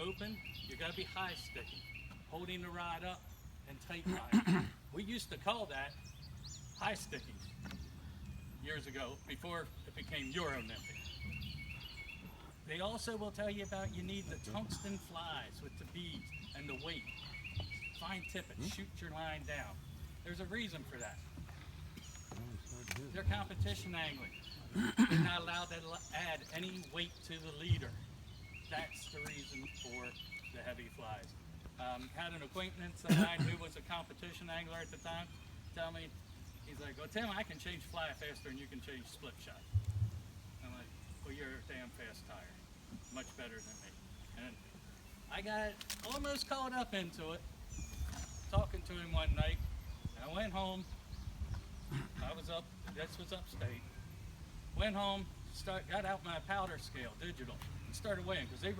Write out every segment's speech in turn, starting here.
open, you gotta be high sticking, holding the rod up and tight line. We used to call that high sticking years ago, before it became Euro nymphing. They also will tell you about you need the tungsten flies with the beads and the weight. Fine tip it, shoot your line down. There's a reason for that. They're competition angling. They're not allowed to add any weight to the leader. That's the reason for the heavy flies. Had an acquaintance of mine who was a competition angler at the time tell me, he's like, well, Tim, I can change fly faster than you can change split shot. I'm like, well, you're a damn fast tire. Much better than me. And I got almost caught up into it, talking to him one night. I went home. This was upstate. Went home, got out my powder scale, digital, and started weighing, because they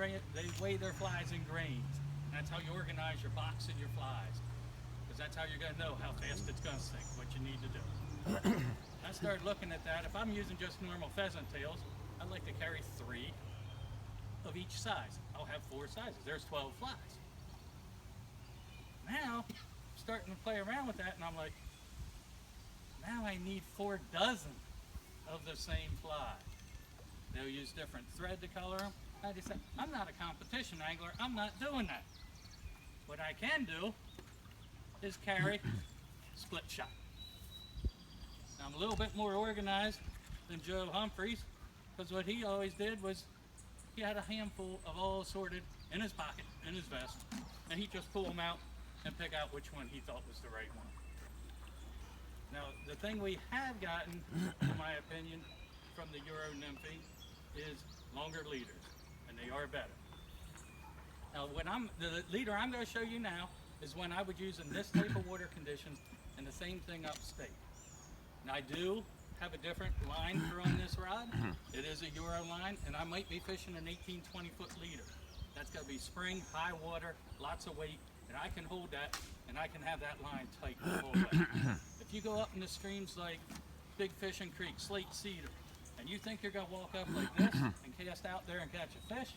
weigh their flies in grains. And that's how you organize your box and your flies. Because that's how you're going to know how fast it's going to sink, what you need to do. I started looking at that. If I'm using just normal pheasant tails, I'd like to carry 3 of each size. I'll have 4 sizes. There's 12 flies. Now, I'm starting to play around with that, and I'm like, now I need 4 dozen of the same fly. They'll use different thread to color them. I just said, I'm not a competition angler. I'm not doing that. What I can do is carry split shot. Now, I'm a little bit more organized than Joe Humphreys, because what he always did was he had a handful of all sorted in his pocket, in his vest, and he'd just pull them out and pick out which one he thought was the right one. Now, the thing we have gotten, in my opinion, from the Euro nymphing is longer leaders, and they are better. Now, the leader I'm going to show you now is one I would use in this type of water conditions, and the same thing upstate. Now, I do have a different line for on this rod. It is a Euro line, and I might be fishing an 18, 20-foot leader. That's going to be spring, high water, lots of weight, and I can hold that, and I can have that line tight the whole way. If you go up in the streams like Big Fishing Creek, Slate Cedar, and you think you're going to walk up like this and cast out there and catch a fish,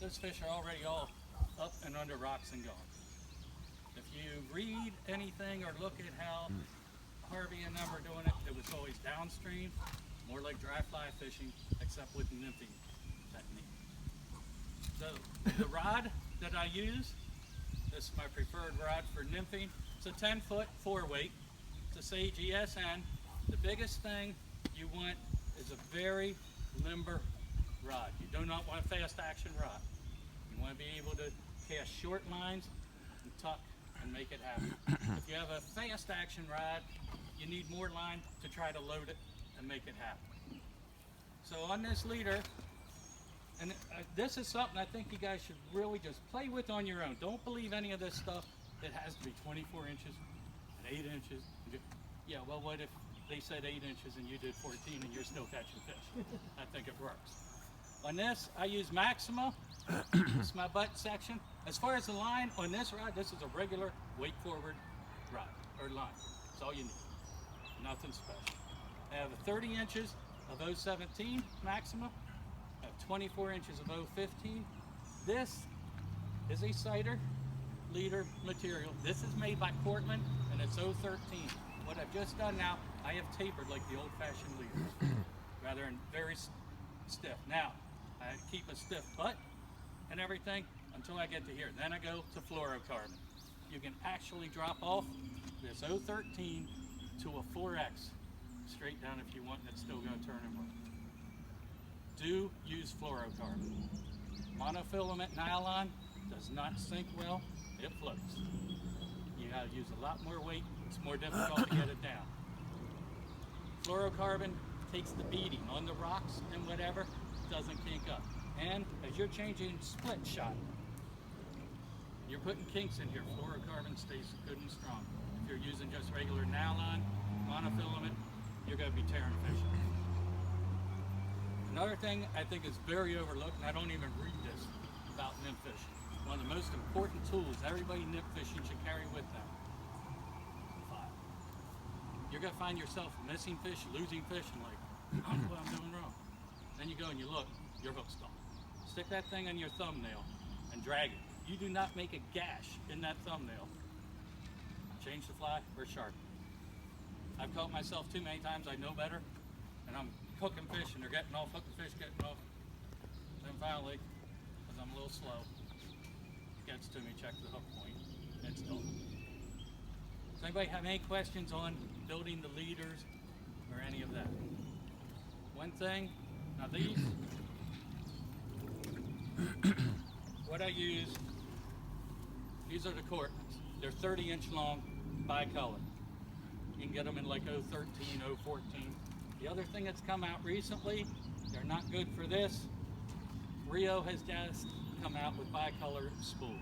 those fish are already all up and under rocks and gone. If you read anything or look at how Harvey and them are doing it, it was always downstream, more like dry fly fishing, except with nymphing technique. So the rod that I use, this is my preferred rod for nymphing. It's a 10-foot 4-weight. It's a Sage ESN. The biggest thing you want is a very limber rod. You do not want a fast action rod. You want to be able to cast short lines and tuck and make it happen. If you have a fast action rod, you need more line to try to load it and make it happen. So on this leader, and this is something I think you guys should really just play with on your own. Don't believe any of this stuff. It has to be 24 inches and 8 inches. Yeah, well, what if they said 8 inches and you did 14 and you're still catching fish? I think it works. On this, I use Maxima. This is my butt section. As far as the line on this rod, this is a regular weight forward rod or line. That's all you need. Nothing special. I have 30 inches of 017 Maxima. I have 24 inches of 015. This is a cider leader material. This is made by Cortland, and it's 013. What I've just done now, I have tapered like the old-fashioned leaders, rather than very stiff. Now, I keep a stiff butt and everything until I get to here. Then I go to fluorocarbon. You can actually drop off this 013 to a 4X straight down if you want, and it's still going to turn and work. Do use fluorocarbon. Monofilament nylon does not sink well, it floats. You got to use a lot more weight, it's more difficult to get it down. Fluorocarbon takes the beating on the rocks and whatever, doesn't kink up. And as you're changing split shot, you're putting kinks in here, fluorocarbon stays good and strong. If you're using just regular nylon, monofilament, you're going to be tearing fish up. Another thing I think is very overlooked, and I don't even read this about nymph fishing. One of the most important tools everybody nymph fishing should carry with them. File. You're going to find yourself missing fish, losing fish, and like, I don't know what I'm doing wrong. Then you go and you look, your hook's gone. Stick that thing on your thumbnail and drag it. You do not make a gash in that thumbnail. Change the fly or sharpen. I've caught myself too many times, I know better, and I'm hooking fish and they're getting off, hooking fish, getting off. Then finally, because I'm a little slow, it gets to me, check the hook point, and it's done. Does anybody have any questions on building the leaders or any of that? One thing, now these, what I use, these are the Cortlands. They're 30-inch long, bi-color. You can get them in like 013, 014. The other thing that's come out recently, they're not good for this. Rio has just come out with bicolor spools.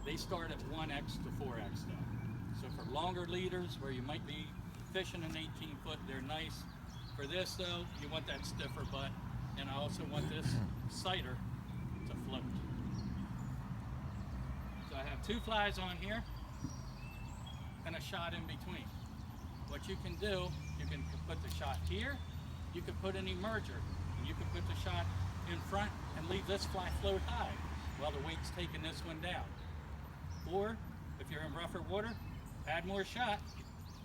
They start at 1x to 4x now. So for longer leaders where you might be fishing an 18 foot, they're nice. For this though, you want that stiffer butt. And I also want this cider to float. So I have 2 flies on here and a shot in between. What you can do, you can put the shot here, you can put an emerger, and you can put the shot in front and leave this fly float high while the weight's taking this one down. Or, if you're in rougher water, add more shot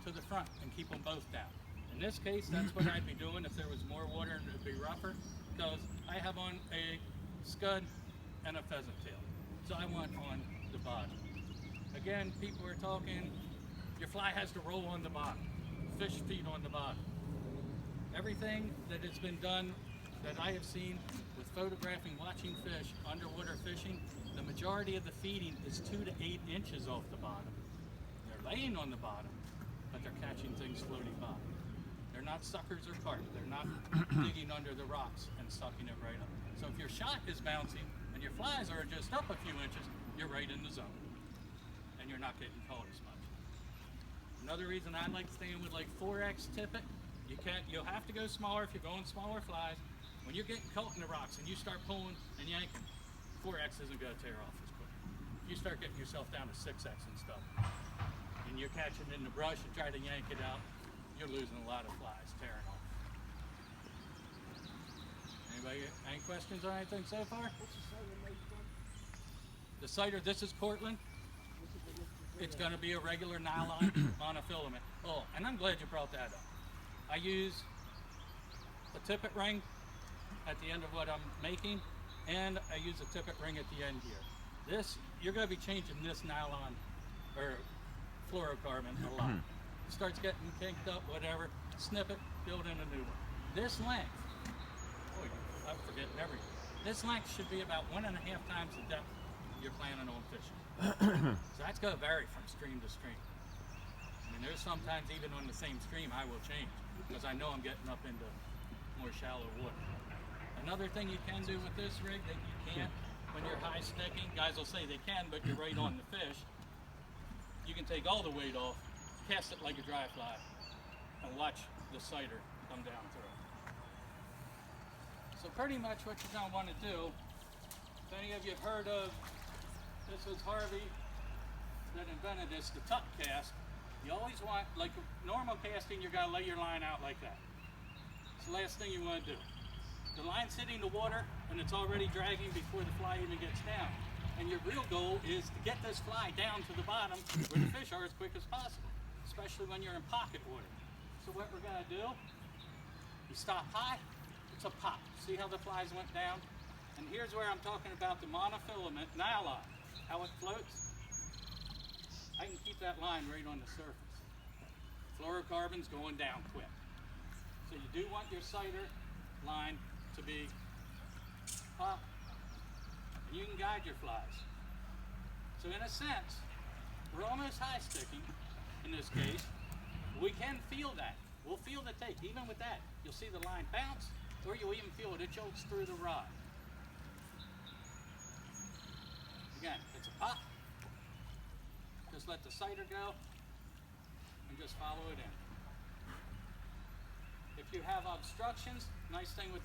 to the front and keep them both down. In this case, that's what I'd be doing if there was more water and it'd be rougher, because I have on a scud and a pheasant tail. So I want on the bottom. Again, people are talking, your fly has to roll on the bottom, fish feet on the bottom. Everything that has been done that I have seen with photographing, watching fish, underwater fishing, the majority of the feeding is 2 to 8 inches off the bottom. They're laying on the bottom, but they're catching things floating by. They're not suckers or carp. They're not digging under the rocks and sucking it right up. So if your shot is bouncing and your flies are just up a few inches, you're right in the zone. And you're not getting caught as much. Another reason I like staying with like 4x tippet, you'll have to go smaller if you're going smaller flies. When you're getting caught in the rocks and you start pulling and yanking, 4x isn't going to tear off as quick. You start getting yourself down to 6x and stuff, and you're catching in the brush and try to yank it out, you're losing a lot of flies, tearing off. Anybody, any questions on anything so far? What's the cider made from? The cider, this is Cortland. It's going to be a regular nylon monofilament. Oh, and I'm glad you brought that up. I use a tippet ring at the end of what I'm making, and I use a tippet ring at the end here. This, you're going to be changing this nylon or fluorocarbon a lot. It starts getting kinked up, whatever, snip it, build in a new one. This length, oh, I'm forgetting everything. This length should be about 1.5 times the depth you're planning on fishing. So that's going to vary from stream to stream. I mean, there's sometimes even on the same stream I will change because I know I'm getting up into more shallow water. Another thing you can do with this rig that you can't when you're high sticking, guys will say they can, but you're right on the fish. You can take all the weight off, cast it like a dry fly, and watch the cider come down through. So pretty much what you're going to want to do, if any of you have heard of, this was Harvey that invented this, the tuck cast. You always want, like normal casting, you're going to lay your line out like that. It's the last thing you want to do. The line's hitting the water and it's already dragging before the fly even gets down. And your real goal is to get this fly down to the bottom where the fish are as quick as possible, especially when you're in pocket water. So what we're going to do, you stop high, it's a pop. See how the flies went down? And here's where I'm talking about the monofilament nylon, how it floats. I can keep that line right on the surface. Fluorocarbon's going down quick. So you do want your cider line to be up, and you can guide your flies. So in a sense, we're almost high sticking in this case. We can feel that. We'll feel the take. Even with that, you'll see the line bounce, or you'll even feel it. It jolts through the rod. Again, it's a pop. Just let the cider go and just follow it in. If you have obstructions, nice thing with